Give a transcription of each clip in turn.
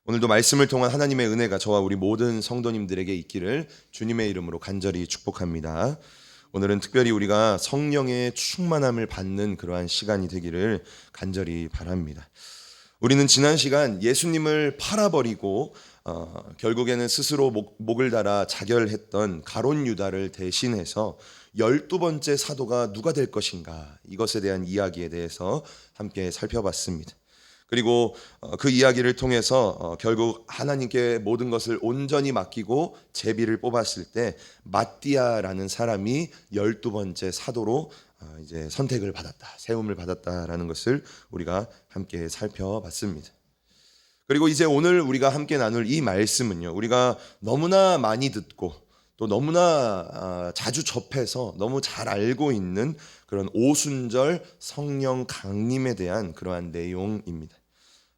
오늘도 말씀을 통한 하나님의 은혜가 저와 우리 모든 성도님들에게 있기를 주님의 이름으로 간절히 축복합니다. 오늘은 특별히 우리가 성령의 충만함을 받는 그러한 시간이 되기를 간절히 바랍니다. 우리는 지난 시간 예수님을 팔아버리고 결국에는 스스로 목을 달아 자결했던 가룟 유다를 대신해서 12번째 사도가 누가 될 것인가, 이것에 대한 이야기에 대해서 함께 살펴봤습니다. 그리고 그 이야기를 통해서 결국 하나님께 모든 것을 온전히 맡기고 제비를 뽑았을 때 마띠아라는 사람이 12번째 사도로 이제 선택을 받았다, 세움을 받았다라는 것을 우리가 함께 살펴봤습니다. 그리고 이제 오늘 우리가 함께 나눌 이 말씀은요, 우리가 너무나 많이 듣고 또 너무나 자주 접해서 너무 잘 알고 있는 그런 오순절 성령 강림에 대한 그러한 내용입니다.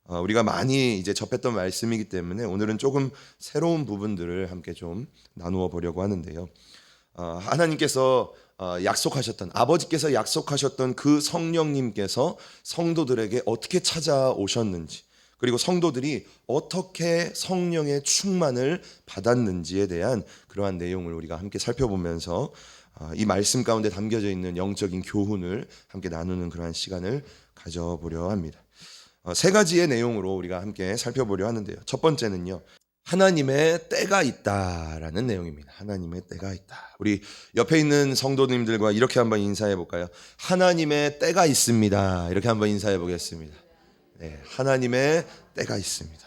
우리가 많이 이제 접했던 말씀이기 때문에 오늘은 조금 새로운 부분들을 함께 좀 나누어 보려고 하는데요. 하나님께서 약속하셨던, 아버지께서 약속하셨던 그 성령님께서 성도들에게 어떻게 찾아오셨는지, 그리고 성도들이 어떻게 성령의 충만을 받았는지에 대한 그러한 내용을 우리가 함께 살펴보면서 이 말씀 가운데 담겨져 있는 영적인 교훈을 함께 나누는 그러한 시간을 가져보려 합니다. 세 가지의 내용으로 우리가 함께 살펴보려 하는데요. 첫 번째는요, 하나님의 때가 있다라는 내용입니다. 하나님의 때가 있다. 우리 옆에 있는 성도님들과 이렇게 한번 인사해 볼까요? 하나님의 때가 있습니다. 이렇게 한번 인사해 보겠습니다. 네, 하나님의 때가 있습니다.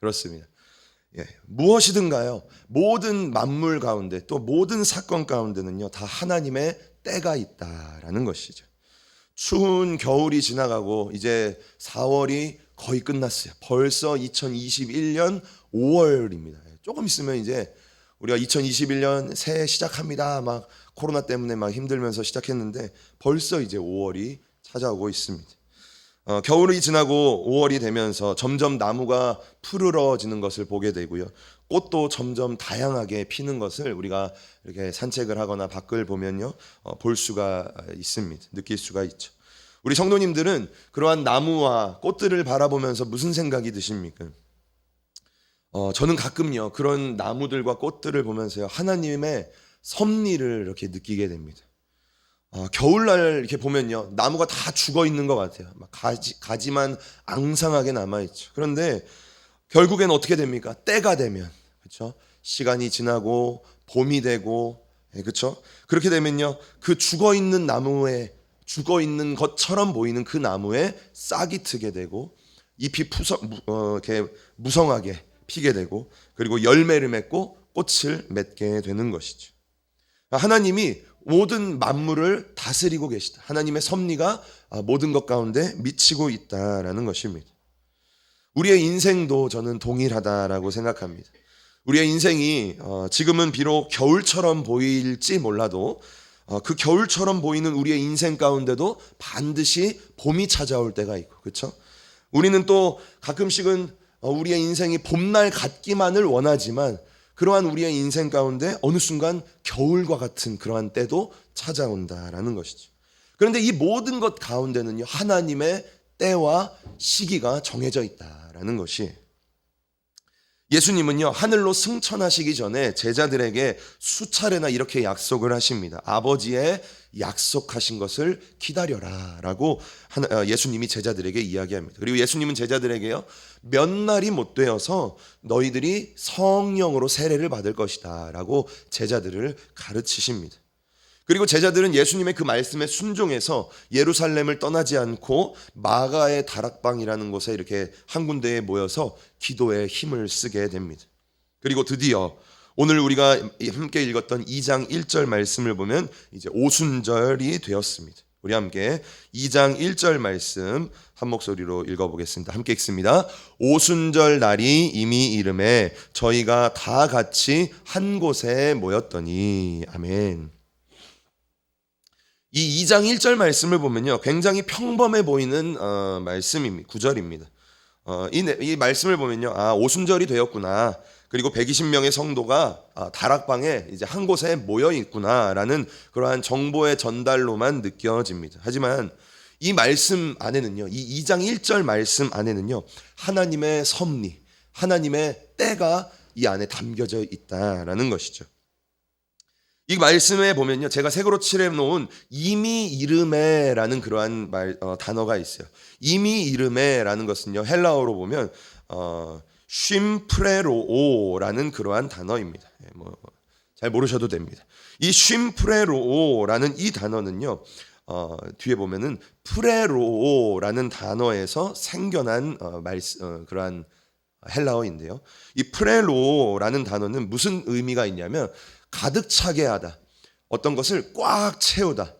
그렇습니다. 무엇이든가요, 모든 만물 가운데 또 모든 사건 가운데는요, 다 하나님의 때가 있다라는 것이죠. 추운 겨울이 지나가고 이제 4월이 거의 끝났어요. 벌써 2021년 5월입니다. 조금 있으면 이제 우리가 2021년 새해 시작합니다. 막 코로나 때문에 막 힘들면서 시작했는데 벌써 이제 5월이 찾아오고 있습니다. 겨울이 지나고 5월이 되면서 점점 나무가 푸르러지는 것을 보게 되고요. 꽃도 점점 다양하게 피는 것을 우리가 이렇게 산책을 하거나 밖을 보면요, 볼 수가 있습니다. 느낄 수가 있죠. 우리 성도님들은 그러한 나무와 꽃들을 바라보면서 무슨 생각이 드십니까? 저는 가끔요, 그런 나무들과 꽃들을 보면서요, 하나님의 섭리를 이렇게 느끼게 됩니다. 겨울날 이렇게 보면요, 나무가 다 죽어 있는 것 같아요. 막 가지만 앙상하게 남아 있죠. 그런데 결국엔 어떻게 됩니까? 때가 되면, 그렇죠? 시간이 지나고 봄이 되고, 그렇죠? 그렇게 되면요, 그 죽어 있는 나무에, 죽어 있는 것처럼 보이는 그 나무에 싹이 트게 되고 잎이 이렇게 무성하게 피게 되고, 그리고 열매를 맺고 꽃을 맺게 되는 것이죠. 하나님이 모든 만물을 다스리고 계시다. 하나님의 섭리가 모든 것 가운데 미치고 있다라는 것입니다. 우리의 인생도 저는 동일하다라고 생각합니다. 우리의 인생이 지금은 비록 겨울처럼 보일지 몰라도 그 겨울처럼 보이는 우리의 인생 가운데도 반드시 봄이 찾아올 때가 있고, 그렇죠? 우리는 또 가끔씩은 우리의 인생이 봄날 같기만을 원하지만 그러한 우리의 인생 가운데 어느 순간 겨울과 같은 그러한 때도 찾아온다라는 것이죠. 그런데 이 모든 것 가운데는요, 하나님의 때와 시기가 정해져 있다라는 것이, 예수님은요, 하늘로 승천하시기 전에 제자들에게 수차례나 이렇게 약속을 하십니다. 아버지의 약속하신 것을 기다려라 라고 예수님이 제자들에게 이야기합니다. 그리고 예수님은 제자들에게요, 몇 날이 못 되어서 너희들이 성령으로 세례를 받을 것이다 라고 제자들을 가르치십니다. 그리고 제자들은 예수님의 그 말씀에 순종해서 예루살렘을 떠나지 않고 마가의 다락방이라는 곳에 이렇게 한 군데에 모여서 기도에 힘을 쓰게 됩니다. 그리고 드디어 오늘 우리가 함께 읽었던 2장 1절 말씀을 보면 이제 오순절이 되었습니다. 우리 함께 2장 1절 말씀 한 목소리로 읽어보겠습니다. 함께 읽습니다. 오순절 날이 이미 이름에 저희가 다 같이 한 곳에 모였더니. 아멘. 이 2장 1절 말씀을 보면요, 굉장히 평범해 보이는 말씀입니다. 구절입니다. 이 말씀을 보면요, 오순절이 되었구나, 그리고 120명의 성도가 다락방에 이제 한 곳에 모여 있구나라는 그러한 정보의 전달로만 느껴집니다. 하지만 이 말씀 안에는요, 이 2장 1절 말씀 안에는요, 하나님의 섭리, 하나님의 때가 이 안에 담겨져 있다라는 것이죠. 이 말씀에 보면요, 제가 색으로 칠해놓은 이미 이르메라는 그러한 단어가 있어요. 이미 이르메라는 것은요, 헬라어로 보면 쉼프레로오라는 그러한 단어입니다. 잘 모르셔도 됩니다. 이 쉼프레로오라는 이 단어는요, 뒤에 보면은 프레로오라는 단어에서 생겨난 그러한 헬라어인데요. 이 프레로라는 단어는 무슨 의미가 있냐면 가득 차게 하다, 어떤 것을 꽉 채우다.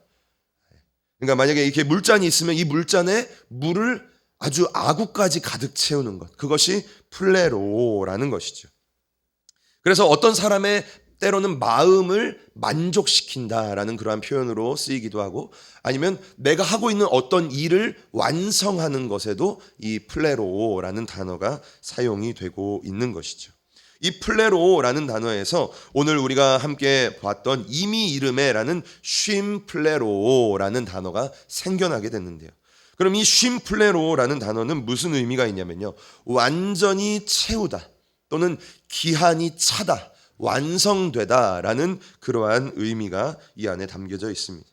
그러니까 만약에 이렇게 물잔이 있으면 이 물잔에 물을 아주 아구까지 가득 채우는 것, 그것이 플레로라는 것이죠. 그래서 어떤 사람의 때로는 마음을 만족시킨다라는 그러한 표현으로 쓰이기도 하고, 아니면 내가 하고 있는 어떤 일을 완성하는 것에도 이 플레로라는 단어가 사용이 되고 있는 것이죠. 이 플레로라는 단어에서 오늘 우리가 함께 봤던 이미 이르메라는 쉼플레로라는 단어가 생겨나게 됐는데요. 그럼 이 쉼플레로라는 단어는 무슨 의미가 있냐면요, 완전히 채우다 또는 기한이 차다, 완성되다라는 그러한 의미가 이 안에 담겨져 있습니다.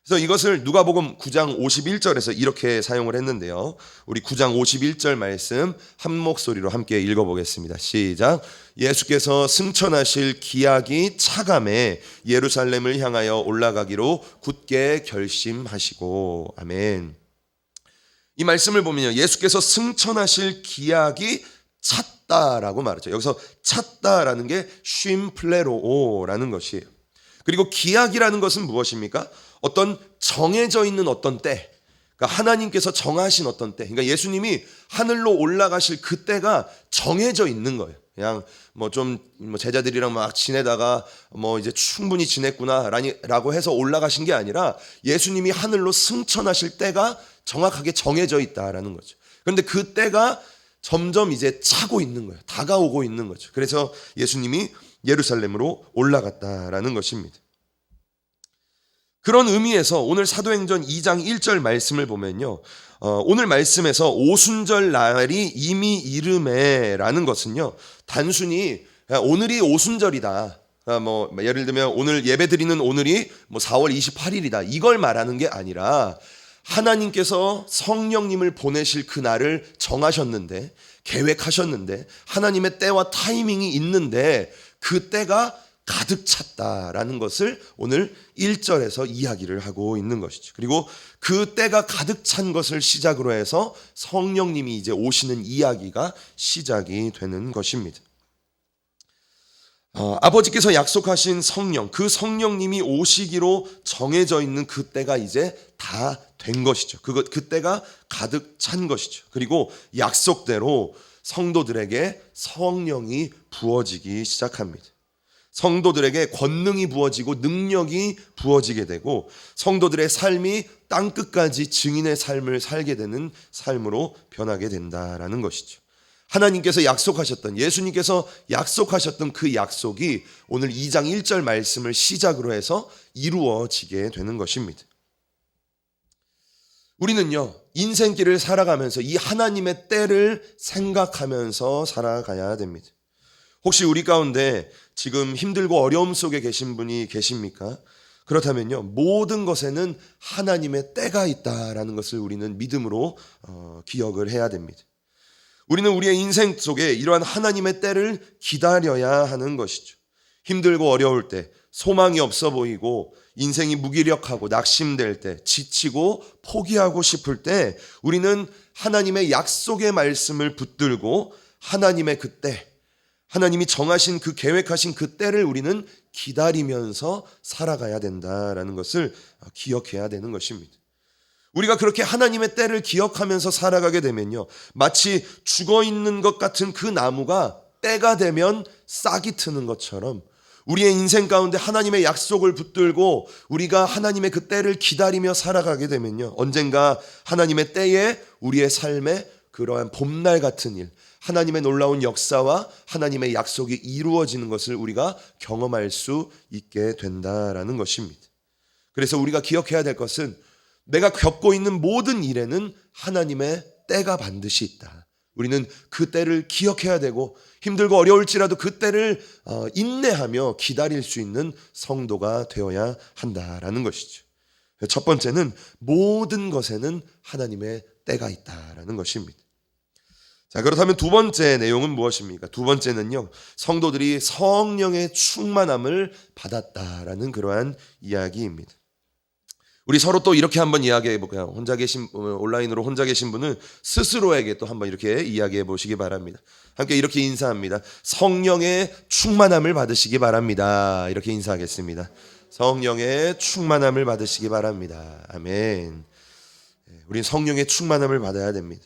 그래서 이것을 누가복음 9장 51절에서 이렇게 사용을 했는데요. 우리 9장 51절 말씀 한 목소리로 함께 읽어보겠습니다. 시작. 예수께서 승천하실 기약이 차감해 예루살렘을 향하여 올라가기로 굳게 결심하시고. 아멘. 이 말씀을 보면요, 예수께서 승천하실 기약이 찼다라고 말하죠. 여기서 찼다라는 게 쉼플레로라는 것이에요. 그리고 기약이라는 것은 무엇입니까? 어떤 정해져 있는 어떤 때, 그러니까 하나님께서 정하신 어떤 때, 그러니까 예수님이 하늘로 올라가실 그 때가 정해져 있는 거예요. 그냥 제자들이랑 막 지내다가 이제 충분히 지냈구나라고 해서 올라가신 게 아니라 예수님이 하늘로 승천하실 때가 정확하게 정해져 있다라는 거죠. 그런데 그 때가 점점 이제 차고 있는 거예요. 다가오고 있는 거죠. 그래서 예수님이 예루살렘으로 올라갔다라는 것입니다. 그런 의미에서 오늘 사도행전 2장 1절 말씀을 보면요, 오늘 말씀에서 오순절 날이 이미 이르메라는 것은요, 단순히 오늘이 오순절이다, 예를 들면 오늘 예배드리는 오늘이 4월 28일이다 이걸 말하는 게 아니라, 하나님께서 성령님을 보내실 그날을 정하셨는데, 계획하셨는데, 하나님의 때와 타이밍이 있는데 그 때가 가득 찼다라는 것을 오늘 1절에서 이야기를 하고 있는 것이죠. 그리고 그 때가 가득 찬 것을 시작으로 해서 성령님이 이제 오시는 이야기가 시작이 되는 것입니다. 아버지께서 약속하신 성령, 그 성령님이 오시기로 정해져 있는 그 때가 이제 다 된 것이죠. 그 때가 가득 찬 것이죠. 그리고 약속대로 성도들에게 성령이 부어지기 시작합니다. 성도들에게 권능이 부어지고 능력이 부어지게 되고, 성도들의 삶이 땅끝까지 증인의 삶을 살게 되는 삶으로 변하게 된다라는 것이죠. 하나님께서 약속하셨던, 예수님께서 약속하셨던 그 약속이 오늘 2장 1절 말씀을 시작으로 해서 이루어지게 되는 것입니다. 우리는요, 인생길을 살아가면서 이 하나님의 때를 생각하면서 살아가야 됩니다. 혹시 우리 가운데 지금 힘들고 어려움 속에 계신 분이 계십니까? 그렇다면요, 모든 것에는 하나님의 때가 있다라는 것을 우리는 믿음으로 기억을 해야 됩니다. 우리는 우리의 인생 속에 이러한 하나님의 때를 기다려야 하는 것이죠. 힘들고 어려울 때, 소망이 없어 보이고 인생이 무기력하고 낙심될 때, 지치고 포기하고 싶을 때, 우리는 하나님의 약속의 말씀을 붙들고 하나님의 그 때, 하나님이 정하신 그 계획하신 그 때를 우리는 기다리면서 살아가야 된다라는 것을 기억해야 되는 것입니다. 우리가 그렇게 하나님의 때를 기억하면서 살아가게 되면요, 마치 죽어있는 것 같은 그 나무가 때가 되면 싹이 트는 것처럼 우리의 인생 가운데 하나님의 약속을 붙들고 우리가 하나님의 그 때를 기다리며 살아가게 되면요, 언젠가 하나님의 때에 우리의 삶에 그러한 봄날 같은 일, 하나님의 놀라운 역사와 하나님의 약속이 이루어지는 것을 우리가 경험할 수 있게 된다라는 것입니다. 그래서 우리가 기억해야 될 것은, 내가 겪고 있는 모든 일에는 하나님의 때가 반드시 있다. 우리는 그 때를 기억해야 되고 힘들고 어려울지라도 그 때를 인내하며 기다릴 수 있는 성도가 되어야 한다라는 것이죠. 첫 번째는 모든 것에는 하나님의 때가 있다라는 것입니다. 자, 그렇다면 두 번째 내용은 무엇입니까? 두 번째는요, 성도들이 성령의 충만함을 받았다라는 그러한 이야기입니다. 우리 서로 또 이렇게 한번 이야기해 볼까요? 온라인으로 혼자 계신 분은 스스로에게 또 한번 이렇게 이야기해 보시기 바랍니다. 함께 이렇게 인사합니다. 성령의 충만함을 받으시기 바랍니다. 이렇게 인사하겠습니다. 성령의 충만함을 받으시기 바랍니다. 아멘. 우린 성령의 충만함을 받아야 됩니다.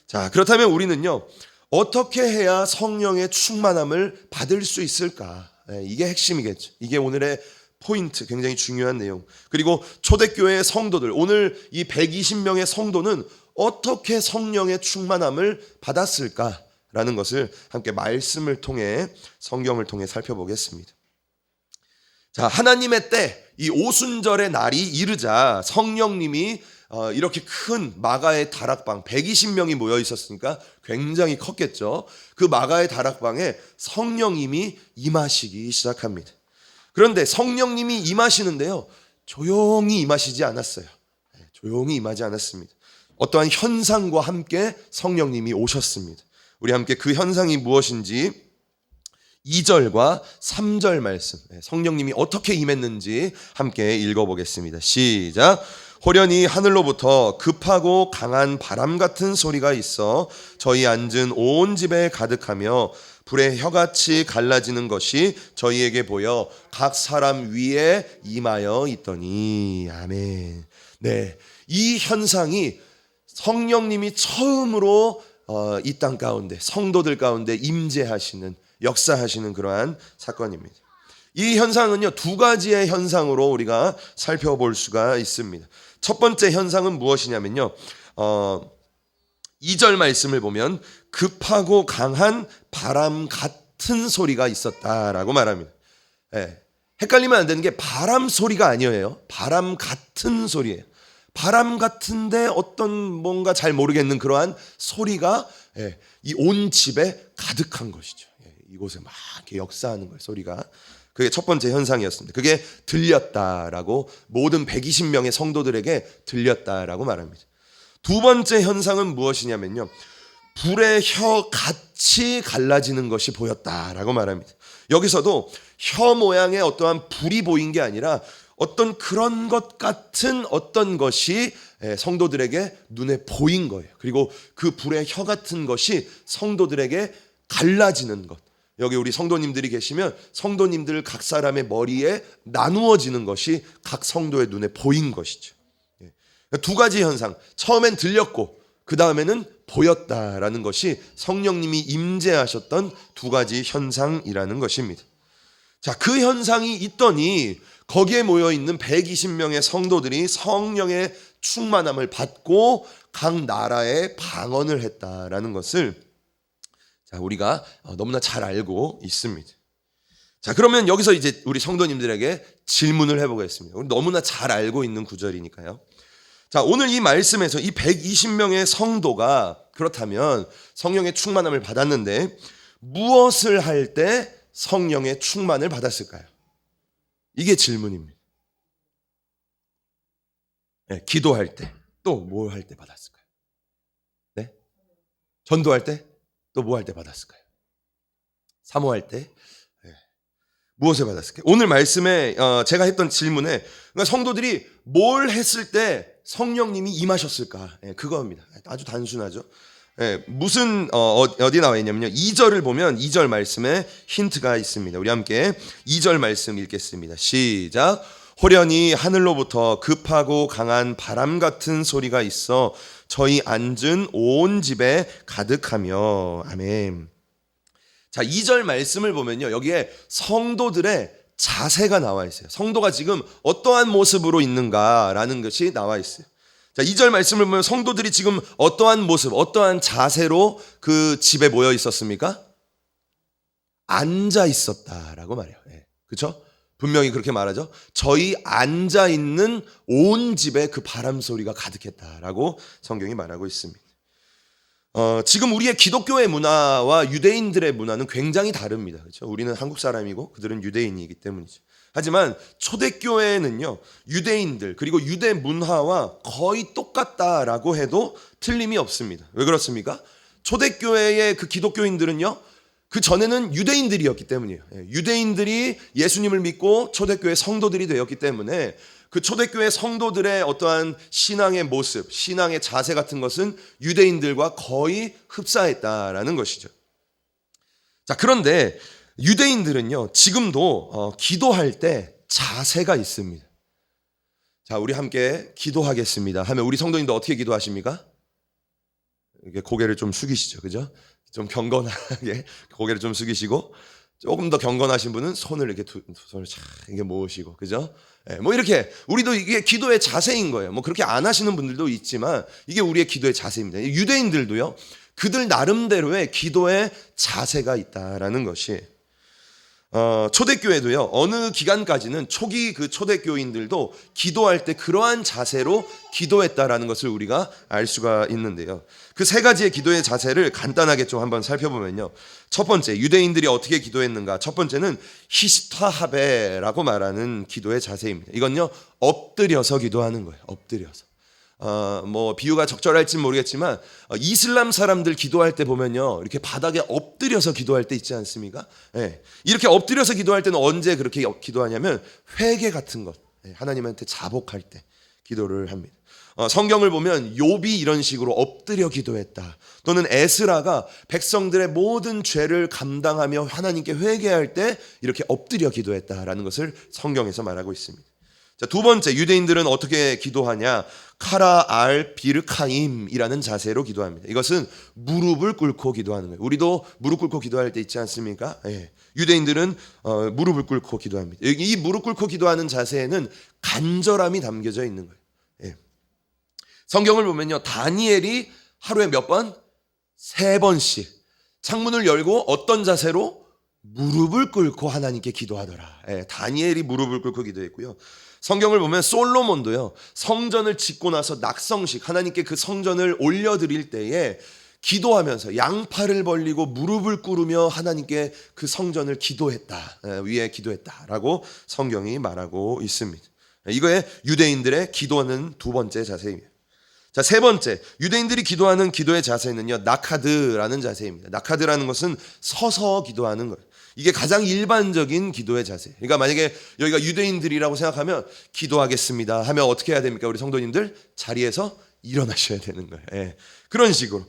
자, 그렇다면 우리는요, 어떻게 해야 성령의 충만함을 받을 수 있을까? 이게 핵심이겠죠. 이게 오늘의 포인트, 굉장히 중요한 내용. 그리고 초대교회의 성도들, 오늘 이 120명의 성도는 어떻게 성령의 충만함을 받았을까라는 것을 함께 말씀을 통해, 성경을 통해 살펴보겠습니다. 자, 하나님의 때, 이 오순절의 날이 이르자 성령님이 이렇게 큰 마가의 다락방 120명이 모여 있었으니까 굉장히 컸겠죠. 그 마가의 다락방에 성령님이 임하시기 시작합니다. 그런데 성령님이 임하시는데요, 조용히 임하시지 않았어요. 조용히 임하지 않았습니다. 어떠한 현상과 함께 성령님이 오셨습니다. 우리 함께 그 현상이 무엇인지 2절과 3절 말씀, 성령님이 어떻게 임했는지 함께 읽어보겠습니다. 시작. 호련히 하늘로부터 급하고 강한 바람 같은 소리가 있어 저희 앉은 온 집에 가득하며 불의 혀같이 갈라지는 것이 저희에게 보여 각 사람 위에 임하여 있더니. 아멘. 네, 이 현상이 성령님이 처음으로 이 땅 가운데, 성도들 가운데 임재하시는, 역사하시는 그러한 사건입니다. 이 현상은요, 두 가지의 현상으로 우리가 살펴볼 수가 있습니다. 첫 번째 현상은 무엇이냐면요, 2절 말씀을 보면 급하고 강한 바람 같은 소리가 있었다라고 말합니다. 헷갈리면 안 되는 게 바람 소리가 아니에요. 바람 같은 소리예요. 바람 같은데 어떤 뭔가 잘 모르겠는 그러한 소리가 이 온 집에 가득한 것이죠. 이곳에 막 이렇게 역사하는 거예요, 소리가. 그게 첫 번째 현상이었습니다. 그게 들렸다라고, 모든 120명의 성도들에게 들렸다라고 말합니다. 두 번째 현상은 무엇이냐면요, 불의 혀 같이 갈라지는 것이 보였다라고 말합니다. 여기서도 혀 모양의 어떠한 불이 보인 게 아니라 어떤 그런 것 같은 어떤 것이 성도들에게 눈에 보인 거예요. 그리고 그 불의 혀 같은 것이 성도들에게 갈라지는 것. 여기 우리 성도님들이 계시면 성도님들 각 사람의 머리에 나누어지는 것이 각 성도의 눈에 보인 것이죠. 두 가지 현상, 처음엔 들렸고 그 다음에는 보였다라는 것이 성령님이 임재하셨던 두 가지 현상이라는 것입니다. 자, 그 현상이 있더니 거기에 모여있는 120명의 성도들이 성령의 충만함을 받고 각 나라에 방언을 했다라는 것을 우리가 너무나 잘 알고 있습니다. 자, 그러면 여기서 이제 우리 성도님들에게 질문을 해보겠습니다. 우리 너무나 잘 알고 있는 구절이니까요. 자, 오늘 이 말씀에서 이 120명의 성도가 그렇다면 성령의 충만함을 받았는데 무엇을 할 때 성령의 충만을 받았을까요? 이게 질문입니다. 기도할 때, 또 뭘 할 때 받았을까요? 네? 전도할 때? 또 뭐 할 때 받았을까요? 사모할 때? 무엇을 받았을까요? 오늘 말씀에 제가 했던 질문에 성도들이 뭘 했을 때 성령님이 임하셨을까? 그거입니다. 아주 단순하죠. 무슨 어디 나와 있냐면요, 2절을 보면 2절 말씀에 힌트가 있습니다. 우리 함께 2절 말씀 읽겠습니다. 시작. 호련히 하늘로부터 급하고 강한 바람 같은 소리가 있어 저희 앉은 온 집에 가득하며. 아멘. 자, 2절 말씀을 보면요, 여기에 성도들의 자세가 나와 있어요. 성도가 지금 어떠한 모습으로 있는가라는 것이 나와 있어요. 자, 2절 말씀을 보면 성도들이 지금 어떠한 모습, 어떠한 자세로 그 집에 모여 있었습니까? 앉아 있었다라고 말해요. 그렇죠? 분명히 그렇게 말하죠. 저희 앉아 있는 온 집에 그 바람 소리가 가득했다라고 성경이 말하고 있습니다. 지금 우리의 기독교의 문화와 유대인들의 문화는 굉장히 다릅니다. 그렇죠? 우리는 한국 사람이고 그들은 유대인이기 때문이죠. 하지만 초대교회는요, 유대인들 그리고 유대 문화와 거의 똑같다라고 해도 틀림이 없습니다. 왜 그렇습니까? 초대교회의 그 기독교인들은요, 그 전에는 유대인들이었기 때문이에요. 유대인들이 예수님을 믿고 초대교회 성도들이 되었기 때문에 그 초대교회 성도들의 어떠한 신앙의 모습, 신앙의 자세 같은 것은 유대인들과 거의 흡사했다라는 것이죠. 자, 그런데 유대인들은요, 지금도 기도할 때 자세가 있습니다. 자, 우리 함께 기도하겠습니다 하면 우리 성도님도 어떻게 기도하십니까? 이렇게 고개를 좀 숙이시죠, 그죠? 좀 경건하게 고개를 좀 숙이시고, 조금 더 경건하신 분은 손을 이렇게 손을 착 이렇게 모으시고, 그죠? 뭐 이렇게 우리도 이게 기도의 자세인 거예요. 뭐 그렇게 안 하시는 분들도 있지만 이게 우리의 기도의 자세입니다. 유대인들도요, 그들 나름대로의 기도의 자세가 있다라는 것이, 초대교회도요, 어느 기간까지는 초기 그 초대교인들도 기도할 때 그러한 자세로 기도했다라는 것을 우리가 알 수가 있는데요. 그 세 가지의 기도의 자세를 간단하게 좀 한번 살펴보면요. 첫 번째, 유대인들이 어떻게 기도했는가? 첫 번째는 히스타하베라고 말하는 기도의 자세입니다. 이건요, 엎드려서 기도하는 거예요. 엎드려서. 뭐 비유가 적절할지 모르겠지만 이슬람 사람들 기도할 때 보면요, 이렇게 바닥에 엎드려서 기도할 때 있지 않습니까? 예. 이렇게 엎드려서 기도할 때는 언제 그렇게 기도하냐면 회개 같은 것, 하나님한테 자복할 때 기도를 합니다. 성경을 보면 욥이 이런 식으로 엎드려 기도했다, 또는 에스라가 백성들의 모든 죄를 감당하며 하나님께 회개할 때 이렇게 엎드려 기도했다라는 것을 성경에서 말하고 있습니다. 자, 두 번째, 유대인들은 어떻게 기도하냐? 카라 알 비르카임이라는 자세로 기도합니다. 이것은 무릎을 꿇고 기도하는 거예요. 우리도 무릎 꿇고 기도할 때 있지 않습니까? 예. 유대인들은 무릎을 꿇고 기도합니다. 이 무릎 꿇고 기도하는 자세에는 간절함이 담겨져 있는 거예요. 예. 성경을 보면요, 다니엘이 하루에 몇 번? 3번씩 창문을 열고 어떤 자세로? 무릎을 꿇고 하나님께 기도하더라. 예, 다니엘이 무릎을 꿇고 기도했고요. 성경을 보면 솔로몬도요, 성전을 짓고 나서 낙성식, 하나님께 그 성전을 올려드릴 때에 기도하면서 양팔을 벌리고 무릎을 꿇으며 하나님께 그 성전을 기도했다, 위에 기도했다라고 성경이 말하고 있습니다. 이거에 유대인들의 기도하는 두 번째 자세입니다. 자, 세 번째, 유대인들이 기도하는 기도의 자세는요, 나카드라는 자세입니다. 나카드라는 것은 서서 기도하는 거예요. 이게 가장 일반적인 기도의 자세. 그러니까 만약에 여기가 유대인들이라고 생각하면 기도하겠습니다 하면 어떻게 해야 됩니까? 우리 성도님들 자리에서 일어나셔야 되는 거예요. 예. 그런 식으로.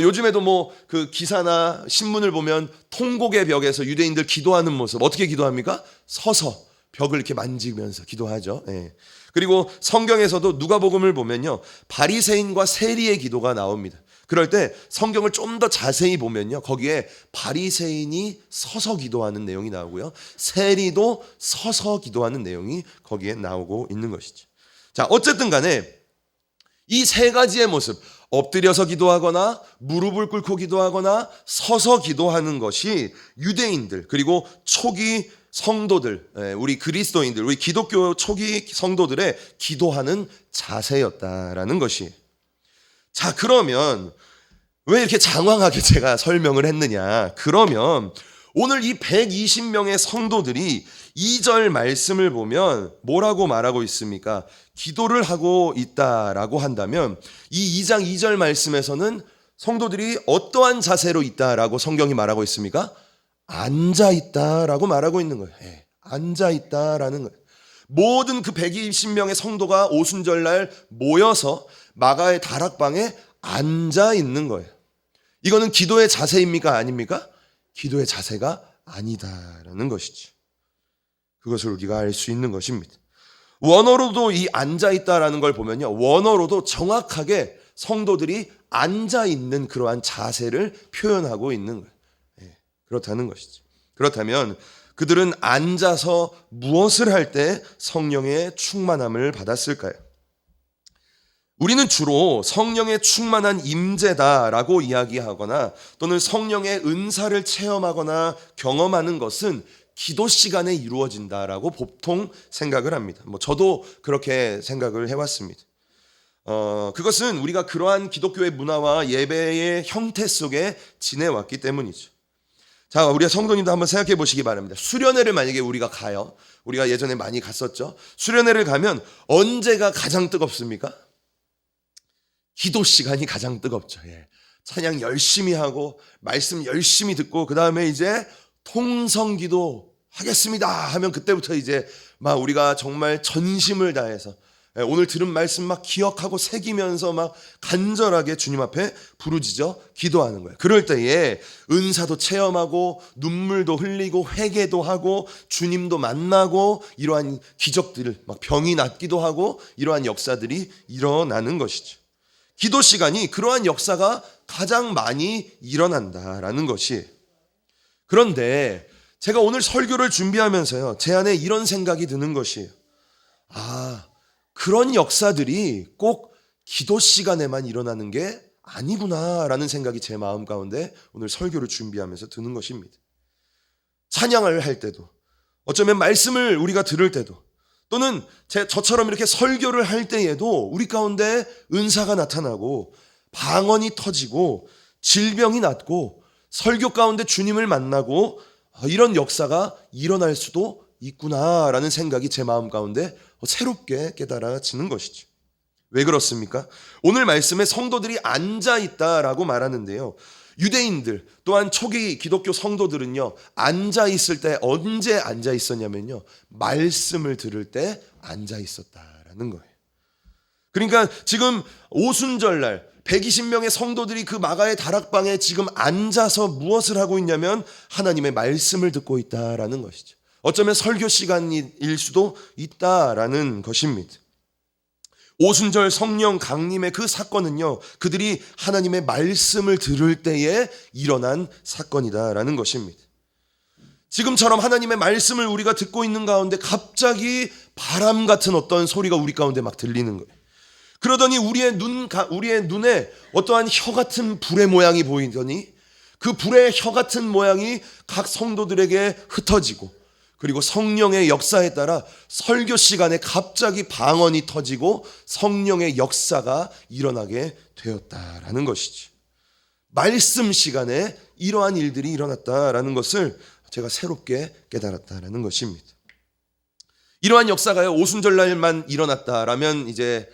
요즘에도 뭐 그 기사나 신문을 보면 통곡의 벽에서 유대인들 기도하는 모습, 어떻게 기도합니까? 서서 벽을 이렇게 만지면서 기도하죠. 예. 그리고 성경에서도 누가복음을 보면요, 바리새인과 세리의 기도가 나옵니다. 그럴 때 성경을 좀 더 자세히 보면요, 거기에 바리새인이 서서 기도하는 내용이 나오고요, 세리도 서서 기도하는 내용이 거기에 나오고 있는 것이죠. 자, 어쨌든 간에 이 세 가지의 모습, 엎드려서 기도하거나 무릎을 꿇고 기도하거나 서서 기도하는 것이 유대인들 그리고 초기 성도들, 우리 그리스도인들, 우리 기독교 초기 성도들의 기도하는 자세였다라는 것이. 자, 그러면 왜 이렇게 장황하게 제가 설명을 했느냐? 그러면 오늘 이 120명의 성도들이 2절 말씀을 보면 뭐라고 말하고 있습니까? 기도를 하고 있다라고 한다면 이 2장 2절 말씀에서는 성도들이 어떠한 자세로 있다라고 성경이 말하고 있습니까? 앉아 있다라고 말하고 있는 거예요. 예, 앉아 있다라는 거예요. 모든 그 120명의 성도가 오순절날 모여서 마가의 다락방에 앉아 있는 거예요. 이거는 기도의 자세입니까? 아닙니까? 기도의 자세가 아니다라는 것이지. 그것을 우리가 알 수 있는 것입니다. 원어로도 이 앉아 있다라는 걸 보면요, 원어로도 정확하게 성도들이 앉아 있는 그러한 자세를 표현하고 있는 거예요. 예, 그렇다는 것이죠. 그렇다면 그들은 앉아서 무엇을 할 때 성령의 충만함을 받았을까요? 우리는 주로 성령의 충만한 임재다라고 이야기하거나 또는 성령의 은사를 체험하거나 경험하는 것은 기도 시간에 이루어진다라고 보통 생각을 합니다. 저도 그렇게 생각을 해왔습니다. 그것은 우리가 그러한 기독교의 문화와 예배의 형태 속에 지내왔기 때문이죠. 자, 우리 성도님도 한번 생각해 보시기 바랍니다. 수련회를 만약에 우리가 가요. 우리가 예전에 많이 갔었죠. 수련회를 가면 언제가 가장 뜨겁습니까? 기도 시간이 가장 뜨겁죠. 예. 찬양 열심히 하고 말씀 열심히 듣고 그 다음에 이제 통성기도 하겠습니다 하면 그때부터 이제 막 우리가 정말 전심을 다해서 오늘 들은 말씀 막 기억하고 새기면서 막 간절하게 주님 앞에 부르짖어 기도하는 거예요. 그럴 때에 은사도 체험하고 눈물도 흘리고 회개도 하고 주님도 만나고 이러한 기적들을 막 병이 낫기도 하고 이러한 역사들이 일어나는 것이죠. 기도 시간이 그러한 역사가 가장 많이 일어난다라는 것이. 그런데 제가 오늘 설교를 준비하면서요, 제 안에 이런 생각이 드는 것이에요. 그런 역사들이 꼭 기도 시간에만 일어나는 게 아니구나라는 생각이 제 마음 가운데 오늘 설교를 준비하면서 드는 것입니다. 찬양을 할 때도, 어쩌면 말씀을 우리가 들을 때도, 또는 저처럼 이렇게 설교를 할 때에도 우리 가운데 은사가 나타나고 방언이 터지고 질병이 낫고 설교 가운데 주님을 만나고 이런 역사가 일어날 수도 있구나라는 생각이 제 마음 가운데 새롭게 깨달아지는 것이죠. 왜 그렇습니까? 오늘 말씀에 성도들이 앉아있다라고 말하는데요, 유대인들 또한 초기 기독교 성도들은요, 앉아있을 때 언제 앉아있었냐면요, 말씀을 들을 때 앉아있었다라는 거예요. 그러니까 지금 오순절날 120명의 성도들이 그 마가의 다락방에 지금 앉아서 무엇을 하고 있냐면 하나님의 말씀을 듣고 있다라는 것이죠. 어쩌면 설교 시간일 수도 있다라는 것입니다. 오순절 성령 강림의 그 사건은요, 그들이 하나님의 말씀을 들을 때에 일어난 사건이다라는 것입니다. 지금처럼 하나님의 말씀을 우리가 듣고 있는 가운데 갑자기 바람 같은 어떤 소리가 우리 가운데 막 들리는 거예요. 그러더니 우리의 눈에 어떠한 혀 같은 불의 모양이 보이더니 그 불의 혀 같은 모양이 각 성도들에게 흩어지고, 그리고 성령의 역사에 따라 설교 시간에 갑자기 방언이 터지고 성령의 역사가 일어나게 되었다라는 것이지. 말씀 시간에 이러한 일들이 일어났다라는 것을 제가 새롭게 깨달았다라는 것입니다. 이러한 역사가요, 오순절날만 일어났다라면 이제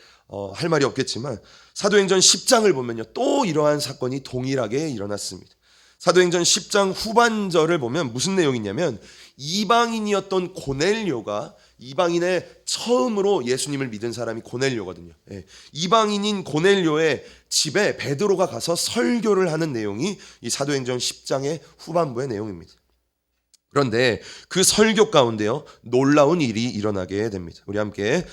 할 말이 없겠지만 사도행전 10장을 보면요, 또 이러한 사건이 동일하게 일어났습니다. 사도행전 10장 후반절을 보면 무슨 내용이냐면, 이방인이었던 고넬료가, 이방인의 처음으로 예수님을 믿은 사람이 고넬료거든요. 이방인인 고넬료의 집에 베드로가 가서 설교를 하는 내용이 이 사도행전 10장의 후반부의 내용입니다. 그런데 그 설교 가운데요, 놀라운 일이 일어나게 됩니다. 우리 함께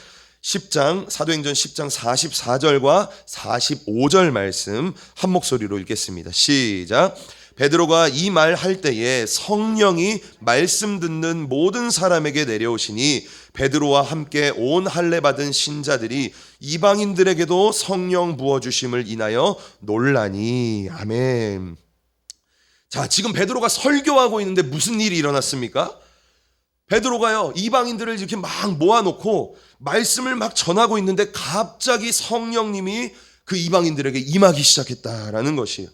10장, 사도행전 10장 44절과 45절 말씀 한 목소리로 읽겠습니다. 시작. 베드로가 이 말 할 때에 성령이 말씀 듣는 모든 사람에게 내려오시니 베드로와 함께 온 할례 받은 신자들이 이방인들에게도 성령 부어주심을 인하여 놀라니. 아멘. 자, 지금 베드로가 설교하고 있는데 무슨 일이 일어났습니까? 베드로가요, 이방인들을 이렇게 막 모아놓고 말씀을 막 전하고 있는데 갑자기 성령님이 그 이방인들에게 임하기 시작했다라는 것이에요.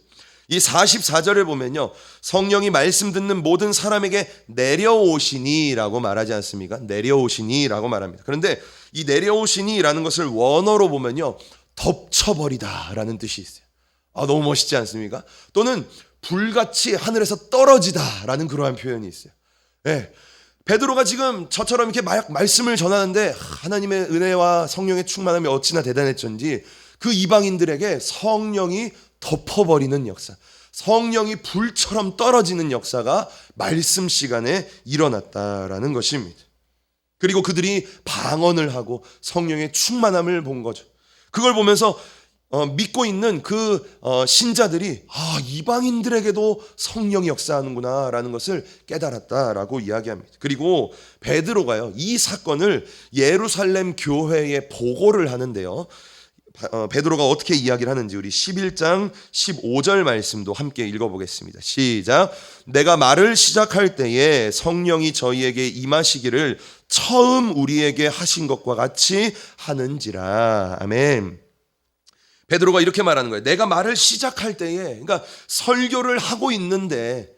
이 44절을 보면요, 성령이 말씀 듣는 모든 사람에게 내려오시니라고 말하지 않습니까? 내려오시니라고 말합니다. 그런데 이 내려오시니라는 것을 원어로 보면요, 덮쳐버리다라는 뜻이 있어요. 너무 멋있지 않습니까? 또는 불같이 하늘에서 떨어지다라는 그러한 표현이 있어요. 네. 베드로가 지금 저처럼 이렇게 말씀을 전하는데 하나님의 은혜와 성령의 충만함이 어찌나 대단했던지 그 이방인들에게 성령이 덮어버리는 역사, 성령이 불처럼 떨어지는 역사가 말씀 시간에 일어났다라는 것입니다. 그리고 그들이 방언을 하고 성령의 충만함을 본 거죠. 그걸 보면서 믿고 있는 그 신자들이 이방인들에게도 성령이 역사하는구나 라는 것을 깨달았다라고 이야기합니다. 그리고 베드로가요, 이 사건을 예루살렘 교회에 보고를 하는데요, 베드로가 어떻게 이야기를 하는지 우리 11장 15절 말씀도 함께 읽어보겠습니다. 시작. 내가 말을 시작할 때에 성령이 저희에게 임하시기를 처음 우리에게 하신 것과 같이 하는지라. 아멘. 베드로가 이렇게 말하는 거예요. 내가 말을 시작할 때에, 그러니까 설교를 하고 있는데,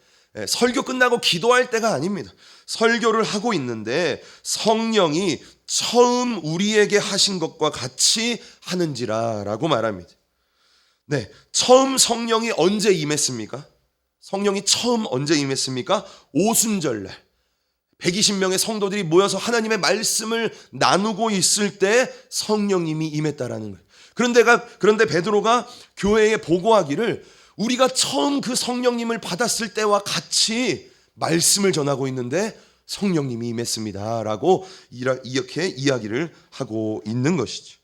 설교 끝나고 기도할 때가 아닙니다. 설교를 하고 있는데 성령이 처음 우리에게 하신 것과 같이 하는지라 라고 말합니다. 네, 처음 성령이 언제 임했습니까? 성령이 처음 언제 임했습니까? 오순절날 120명의 성도들이 모여서 하나님의 말씀을 나누고 있을 때 성령님이 임했다라는 거예요. 그런데 베드로가 교회에 보고하기를 우리가 처음 그 성령님을 받았을 때와 같이 말씀을 전하고 있는데 성령님이 임했습니다 라고 이렇게 이야기를 하고 있는 것이죠.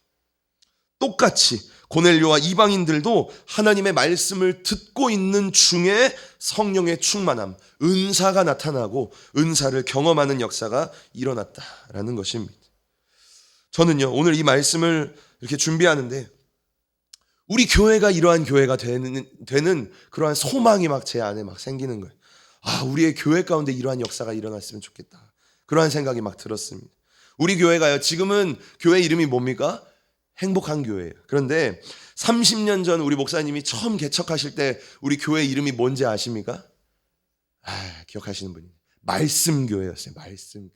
똑같이 고넬료와 이방인들도 하나님의 말씀을 듣고 있는 중에 성령의 충만함, 은사가 나타나고 은사를 경험하는 역사가 일어났다라는 것입니다. 저는요, 오늘 이 말씀을 이렇게 준비하는데 우리 교회가 이러한 교회가 되는 그러한 소망이 막 제 안에 막 생기는 거예요. 아, 우리의 교회 가운데 이러한 역사가 일어났으면 좋겠다. 그러한 생각이 막 들었습니다. 우리 교회가요, 지금은 교회 이름이 뭡니까? 행복한 교회예요. 그런데 30년 전 우리 목사님이 처음 개척하실 때 우리 교회 이름이 뭔지 아십니까? 기억하시는 분이 말씀교회였어요. 말씀교회.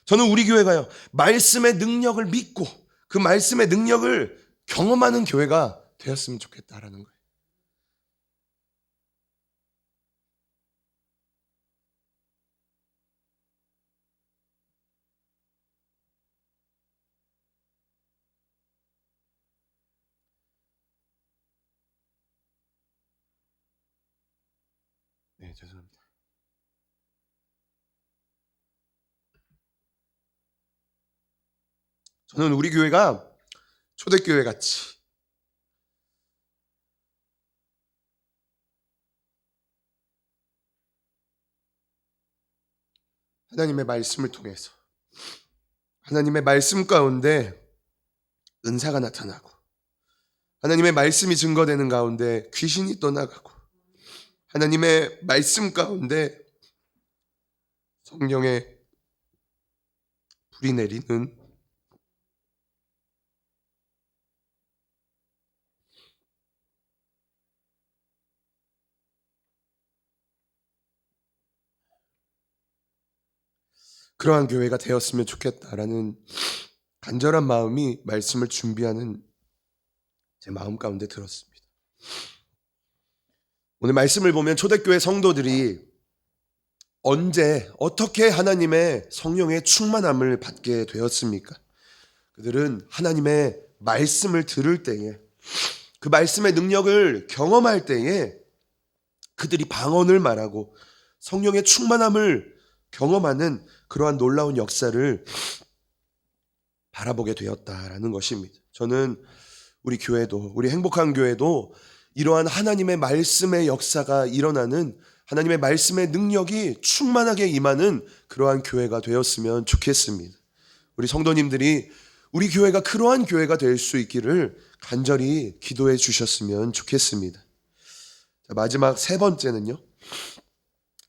저는 우리 교회가요, 말씀의 능력을 믿고 그 말씀의 능력을 경험하는 교회가 되었으면 좋겠다라는 거예요. 네, 죄송합니다. 저는 우리 교회가 초대교회 같이 하나님의 말씀을 통해서 하나님의 말씀 가운데 은사가 나타나고 하나님의 말씀이 증거되는 가운데 귀신이 떠나가고 하나님의 말씀 가운데 성령의 불이 내리는 그러한 교회가 되었으면 좋겠다라는 간절한 마음이 말씀을 준비하는 제 마음 가운데 들었습니다. 오늘 말씀을 보면 초대교회 성도들이 언제 어떻게 하나님의 성령의 충만함을 받게 되었습니까? 그들은 하나님의 말씀을 들을 때에 그 말씀의 능력을 경험할 때에 그들이 방언을 말하고 성령의 충만함을 경험하는 그러한 놀라운 역사를 바라보게 되었다라는 것입니다. 저는 우리 교회도, 우리 행복한 교회도 이러한 하나님의 말씀의 역사가 일어나는, 하나님의 말씀의 능력이 충만하게 임하는 그러한 교회가 되었으면 좋겠습니다. 우리 성도님들이 우리 교회가 그러한 교회가 될 수 있기를 간절히 기도해 주셨으면 좋겠습니다. 자, 마지막 세 번째는요,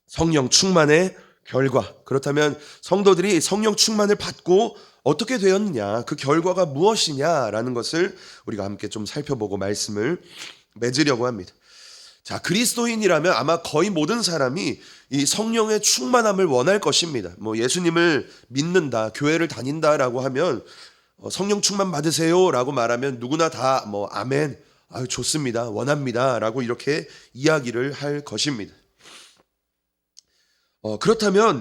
성령 충만의 결과. 그렇다면 성도들이 성령 충만을 받고 어떻게 되었느냐, 그 결과가 무엇이냐라는 것을 우리가 함께 좀 살펴보고 말씀을 맺으려고 합니다. 자, 그리스도인이라면 아마 거의 모든 사람이 이 성령의 충만함을 원할 것입니다. 뭐 예수님을 믿는다, 교회를 다닌다라고 하면 성령 충만 받으세요라고 말하면 누구나 다 뭐 아멘, 아유 좋습니다, 원합니다라고 이렇게 이야기를 할 것입니다.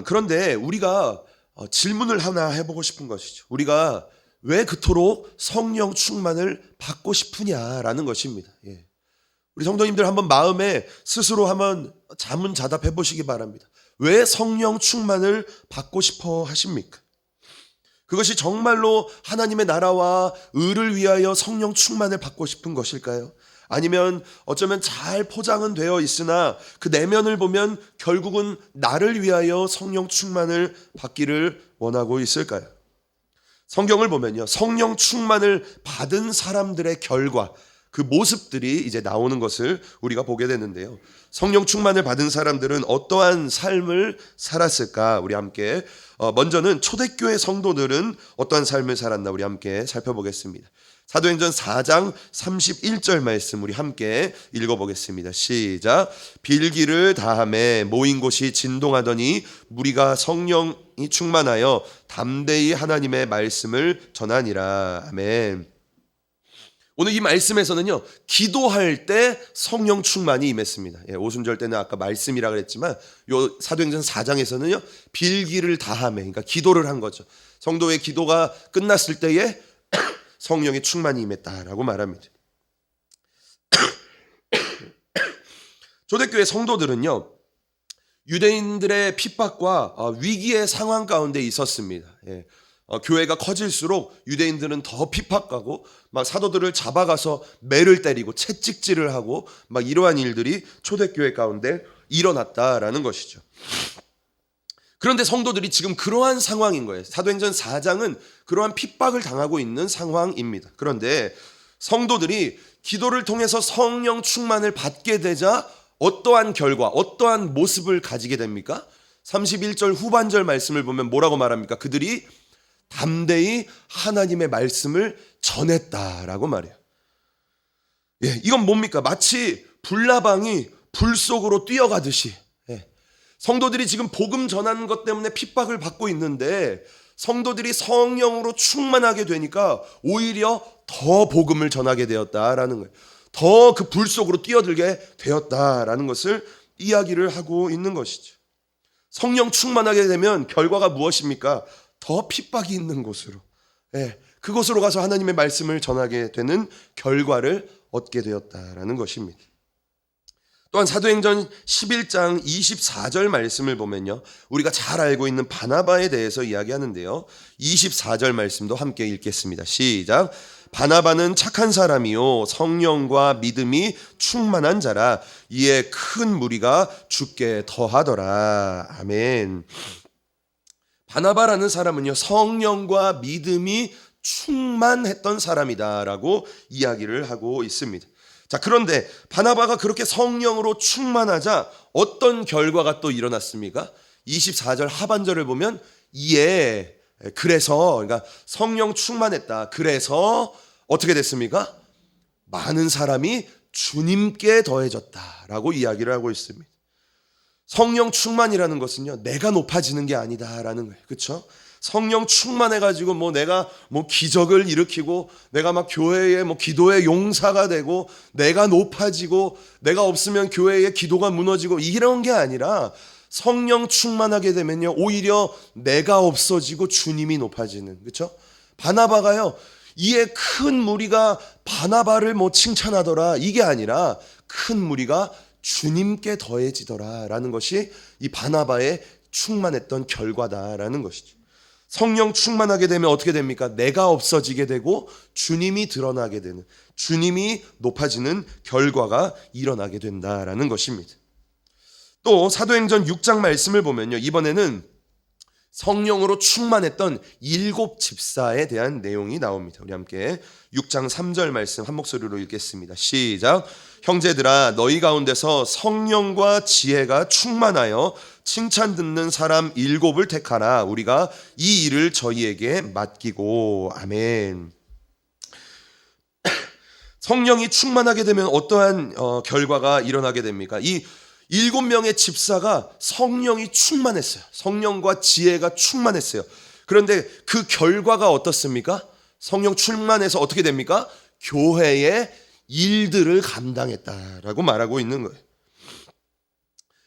그런데 우리가 질문을 하나 해보고 싶은 것이죠. 우리가 왜 그토록 성령 충만을 받고 싶으냐라는 것입니다. 예. 우리 성도님들 한번 마음에 스스로 한번 자문자답해 보시기 바랍니다. 왜 성령 충만을 받고 싶어 하십니까? 그것이 정말로 하나님의 나라와 의를 위하여 성령 충만을 받고 싶은 것일까요? 아니면 어쩌면 잘 포장은 되어 있으나 그 내면을 보면 결국은 나를 위하여 성령 충만을 받기를 원하고 있을까요? 성경을 보면요, 성령 충만을 받은 사람들의 결과, 그 모습들이 이제 나오는 것을 우리가 보게 되는데요. 성령 충만을 받은 사람들은 어떠한 삶을 살았을까? 우리 함께 먼저는 초대교회 성도들은 어떠한 삶을 살았나 우리 함께 살펴보겠습니다. 사도행전 4장 31절 말씀 우리 함께 읽어보겠습니다. 시작. 빌기를 다하매 모인 곳이 진동하더니 무리가 성령이 충만하여 담대히 하나님의 말씀을 전하니라. 아멘. 오늘 이 말씀에서는요, 기도할 때 성령 충만이 임했습니다. 오순절 때는 아까 말씀이라 그랬지만 요 사도행전 4장에서는요, 빌기를 다하매, 그러니까 기도를 한 거죠. 성도의 기도가 끝났을 때에 성령의 충만이 임했다라고 말합니다. 초대교회 성도들은요, 유대인들의 핍박과 위기의 상황 가운데 있었습니다. 교회가 커질수록 유대인들은 더 핍박하고 막 사도들을 잡아가서 매를 때리고 채찍질을 하고 막 이러한 일들이 초대교회 가운데 일어났다라는 것이죠. 그런데 성도들이 지금 그러한 상황인 거예요. 사도행전 4장은 그러한 핍박을 당하고 있는 상황입니다. 그런데 성도들이 기도를 통해서 성령 충만을 받게 되자 어떠한 결과, 어떠한 모습을 가지게 됩니까? 31절 후반절 말씀을 보면 뭐라고 말합니까? 그들이 담대히 하나님의 말씀을 전했다라고 말해요. 이건 뭡니까? 마치 불나방이 불 속으로 뛰어가듯이 성도들이 지금 복음 전하는 것 때문에 핍박을 받고 있는데 성도들이 성령으로 충만하게 되니까 오히려 더 복음을 전하게 되었다라는 거예요. 더 그 불 속으로 뛰어들게 되었다라는 것을 이야기를 하고 있는 것이죠. 성령 충만하게 되면 결과가 무엇입니까? 더 핍박이 있는 곳으로, 그곳으로 가서 하나님의 말씀을 전하게 되는 결과를 얻게 되었다라는 것입니다. 또한 사도행전 11장 24절 말씀을 보면요, 우리가 잘 알고 있는 바나바에 대해서 이야기하는데요, 24절 말씀도 함께 읽겠습니다. 시작. 바나바는 착한 사람이요 성령과 믿음이 충만한 자라 이에 큰 무리가 죽게 더하더라. 아멘. 바나바라는 사람은요, 성령과 믿음이 충만했던 사람이다라고 이야기를 하고 있습니다. 자, 그런데 바나바가 그렇게 성령으로 충만하자 어떤 결과가 또 일어났습니까? 24절 하반절을 보면 이에 그래서, 그러니까 성령 충만했다. 그래서 어떻게 됐습니까? 많은 사람이 주님께 더해졌다라고 이야기를 하고 있습니다. 성령 충만이라는 것은요, 내가 높아지는 게 아니다라는 거예요. 그렇죠? 성령 충만해가지고 내가 기적을 일으키고 내가 막 교회의 기도의 용사가 되고 내가 높아지고 내가 없으면 교회의 기도가 무너지고 이런 게 아니라 성령 충만하게 되면요, 오히려 내가 없어지고 주님이 높아지는, 그렇죠? 바나바가요, 이에 큰 무리가 바나바를 칭찬하더라 이게 아니라 큰 무리가 주님께 더해지더라라는 것이 이 바나바의 충만했던 결과다라는 것이죠. 성령 충만하게 되면 어떻게 됩니까? 내가 없어지게 되고 주님이 드러나게 되는, 주님이 높아지는 결과가 일어나게 된다라는 것입니다. 또 사도행전 6장 말씀을 보면요, 이번에는 성령으로 충만했던 7 집사에 대한 내용이 나옵니다. 우리 함께 6장 3절 말씀 한 목소리로 읽겠습니다. 시작. 형제들아 너희 가운데서 성령과 지혜가 충만하여 칭찬 듣는 사람 7을 택하라. 우리가 이 일을 저희에게 맡기고. 아멘. 성령이 충만하게 되면 어떠한 결과가 일어나게 됩니까? 이 7명의 집사가 성령이 충만했어요. 성령과 지혜가 충만했어요. 그런데 그 결과가 어떻습니까? 성령 충만해서 어떻게 됩니까? 교회의 일들을 감당했다라고 말하고 있는 거예요.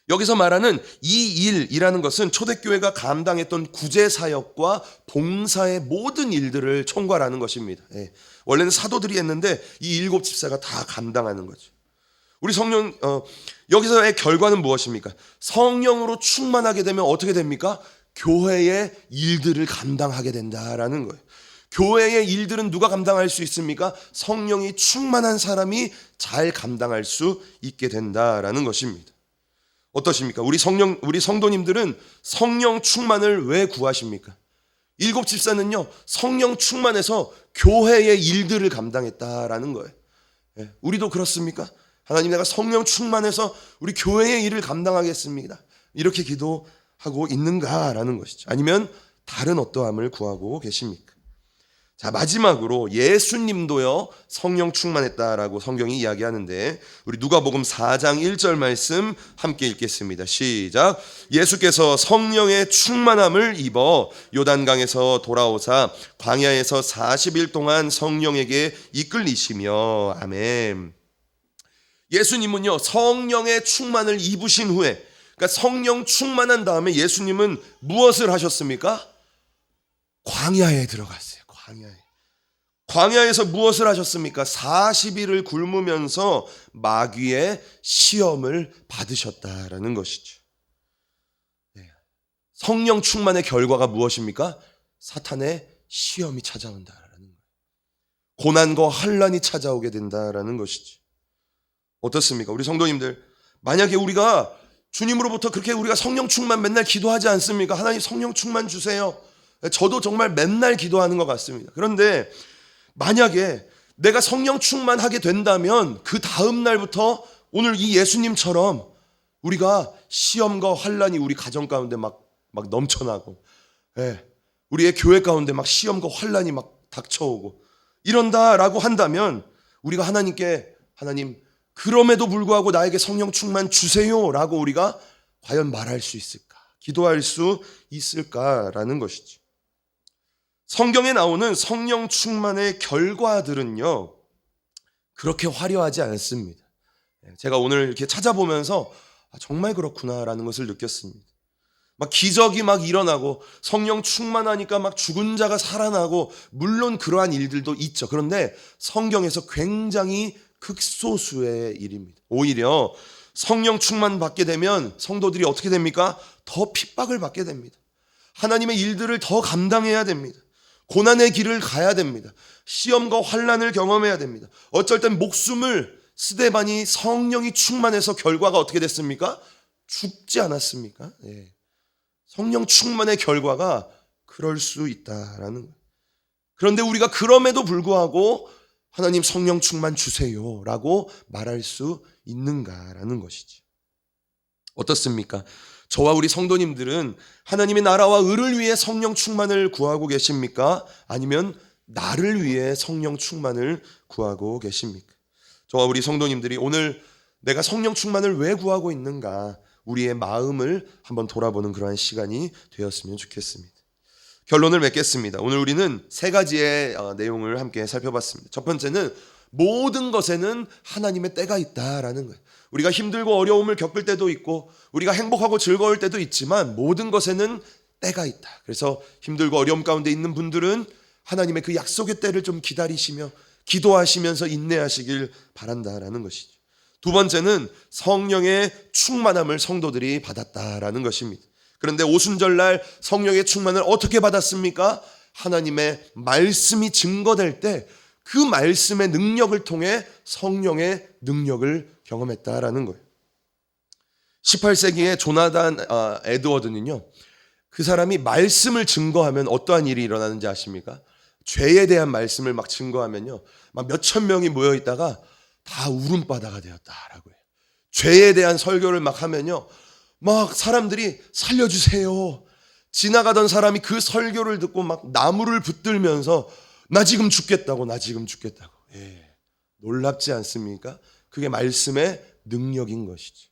여기서 말하는 이 일이라는 것은 초대교회가 감당했던 구제사역과 봉사의 모든 일들을 총괄하는 것입니다. 원래는 사도들이 했는데 이 7 집사가 다 감당하는 거죠. 우리 여기서의 결과는 무엇입니까? 성령으로 충만하게 되면 어떻게 됩니까? 교회의 일들을 감당하게 된다라는 거예요. 교회의 일들은 누가 감당할 수 있습니까? 성령이 충만한 사람이 잘 감당할 수 있게 된다라는 것입니다. 어떠십니까? 우리 성도님들은 성령 충만을 왜 구하십니까? 7 집사는요, 성령 충만해서 교회의 일들을 감당했다라는 거예요. 우리도 그렇습니까? 하나님, 내가 성령 충만해서 우리 교회의 일을 감당하겠습니다. 이렇게 기도하고 있는가라는 것이죠. 아니면 다른 어떠함을 구하고 계십니까? 자, 마지막으로 예수님도요 성령 충만했다라고 성경이 이야기하는데, 우리 누가복음 4장 1절 말씀 함께 읽겠습니다. 시작. 예수께서 성령의 충만함을 입어 요단강에서 돌아오사 광야에서 40일 동안 성령에게 이끌리시며. 아멘. 예수님은요 성령의 충만을 입으신 후에, 그러니까 성령 충만한 다음에 예수님은 무엇을 하셨습니까? 광야에 들어갔어요. 광야에서 무엇을 하셨습니까? 40일을 굶으면서 마귀의 시험을 받으셨다라는 것이죠. 성령 충만의 결과가 무엇입니까? 사탄의 시험이 찾아온다라는 거예요. 고난과 환난이 찾아오게 된다라는 것이죠. 어떻습니까? 우리 성도님들, 만약에 우리가 주님으로부터 그렇게 우리가 성령 충만 맨날 기도하지 않습니까? 하나님 성령 충만 주세요. 저도 정말 맨날 기도하는 것 같습니다. 그런데 만약에 내가 성령 충만하게 된다면 그 다음 날부터 오늘 이 예수님처럼 우리가 시험과 환난이 우리 가정 가운데 막 넘쳐나고, 우리의 교회 가운데 막 시험과 환난이 막 닥쳐오고 이런다라고 한다면 우리가 하나님께, 하나님 그럼에도 불구하고 나에게 성령 충만 주세요라고 우리가 과연 말할 수 있을까? 기도할 수 있을까라는 것이죠. 성경에 나오는 성령 충만의 결과들은요 그렇게 화려하지 않습니다. 제가 오늘 이렇게 찾아보면서 정말 그렇구나라는 것을 느꼈습니다. 막 기적이 막 일어나고 성령 충만하니까 막 죽은 자가 살아나고, 물론 그러한 일들도 있죠. 그런데 성경에서 굉장히 극소수의 일입니다. 오히려 성령 충만 받게 되면 성도들이 어떻게 됩니까? 더 핍박을 받게 됩니다. 하나님의 일들을 더 감당해야 됩니다. 고난의 길을 가야 됩니다. 시험과 환난을 경험해야 됩니다. 어쩔 땐 목숨을, 스데반이 성령이 충만해서 결과가 어떻게 됐습니까? 죽지 않았습니까? 성령 충만의 결과가 그럴 수 있다라는 거예요. 그런데 우리가 그럼에도 불구하고 하나님 성령 충만 주세요라고 말할 수 있는가라는 것이지. 어떻습니까? 저와 우리 성도님들은 하나님의 나라와 의를 위해 성령 충만을 구하고 계십니까? 아니면 나를 위해 성령 충만을 구하고 계십니까? 저와 우리 성도님들이 오늘 내가 성령 충만을 왜 구하고 있는가, 우리의 마음을 한번 돌아보는 그러한 시간이 되었으면 좋겠습니다. 결론을 맺겠습니다. 오늘 우리는 세 가지의 내용을 함께 살펴봤습니다. 첫 번째는 모든 것에는 하나님의 때가 있다라는 거예요. 우리가 힘들고 어려움을 겪을 때도 있고 우리가 행복하고 즐거울 때도 있지만 모든 것에는 때가 있다. 그래서 힘들고 어려움 가운데 있는 분들은 하나님의 그 약속의 때를 좀 기다리시며 기도하시면서 인내하시길 바란다라는 것이죠. 두 번째는 성령의 충만함을 성도들이 받았다라는 것입니다. 그런데 오순절날 성령의 충만을 어떻게 받았습니까? 하나님의 말씀이 증거될 때 그 말씀의 능력을 통해 성령의 능력을 경험했다라는 거예요. 18세기의 조나단 에드워드는요, 그 사람이 말씀을 증거하면 어떠한 일이 일어나는지 아십니까? 죄에 대한 말씀을 막 증거하면요, 막 몇천 명이 모여 있다가 다 울음바다가 되었다라고 해요. 죄에 대한 설교를 막 하면요, 막 사람들이 살려주세요. 지나가던 사람이 그 설교를 듣고 막 나무를 붙들면서 나 지금 죽겠다고. 놀랍지 않습니까? 그게 말씀의 능력인 것이지.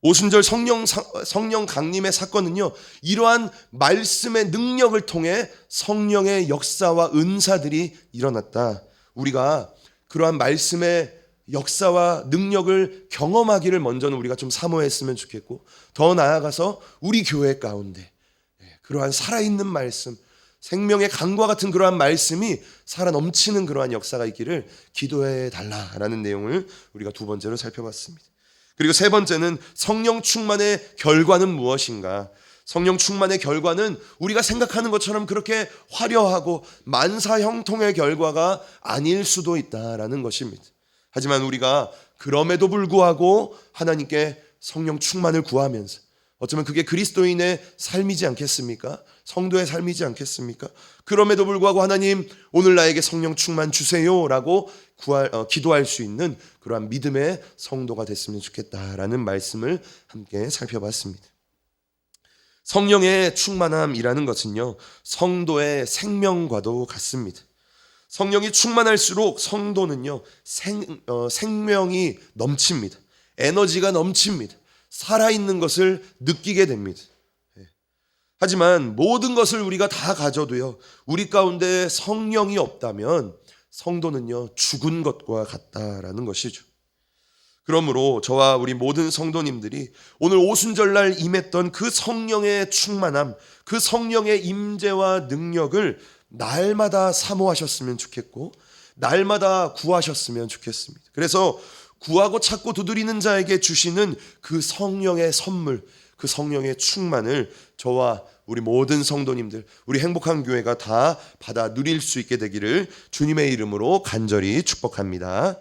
오순절 성령 강림의 사건은요, 이러한 말씀의 능력을 통해 성령의 역사와 은사들이 일어났다. 우리가 그러한 말씀의 역사와 능력을 경험하기를 먼저는 우리가 좀 사모했으면 좋겠고, 더 나아가서 우리 교회 가운데 그러한 살아있는 말씀, 생명의 강과 같은 그러한 말씀이 살아 넘치는 그러한 역사가 있기를 기도해 달라라는 내용을 우리가 두 번째로 살펴봤습니다. 그리고 세 번째는 성령 충만의 결과는 무엇인가? 성령 충만의 결과는 우리가 생각하는 것처럼 그렇게 화려하고 만사형통의 결과가 아닐 수도 있다라는 것입니다. 하지만 우리가 그럼에도 불구하고 하나님께 성령 충만을 구하면서, 어쩌면 그게 그리스도인의 삶이지 않겠습니까? 성도의 삶이지 않겠습니까? 그럼에도 불구하고 하나님 오늘 나에게 성령 충만 주세요라고 기도할 수 있는 그러한 믿음의 성도가 됐으면 좋겠다라는 말씀을 함께 살펴봤습니다. 성령의 충만함이라는 것은요, 성도의 생명과도 같습니다. 성령이 충만할수록 성도는요 생명이 넘칩니다. 에너지가 넘칩니다. 살아있는 것을 느끼게 됩니다. 하지만 모든 것을 우리가 다 가져도요 우리 가운데 성령이 없다면 성도는요 죽은 것과 같다라는 것이죠. 그러므로 저와 우리 모든 성도님들이 오늘 오순절날 임했던 그 성령의 충만함, 그 성령의 임재와 능력을 날마다 사모하셨으면 좋겠고 날마다 구하셨으면 좋겠습니다. 그래서 구하고 찾고 두드리는 자에게 주시는 그 성령의 선물, 그 성령의 충만을 저와 우리 모든 성도님들, 우리 행복한 교회가 다 받아 누릴 수 있게 되기를 주님의 이름으로 간절히 축복합니다.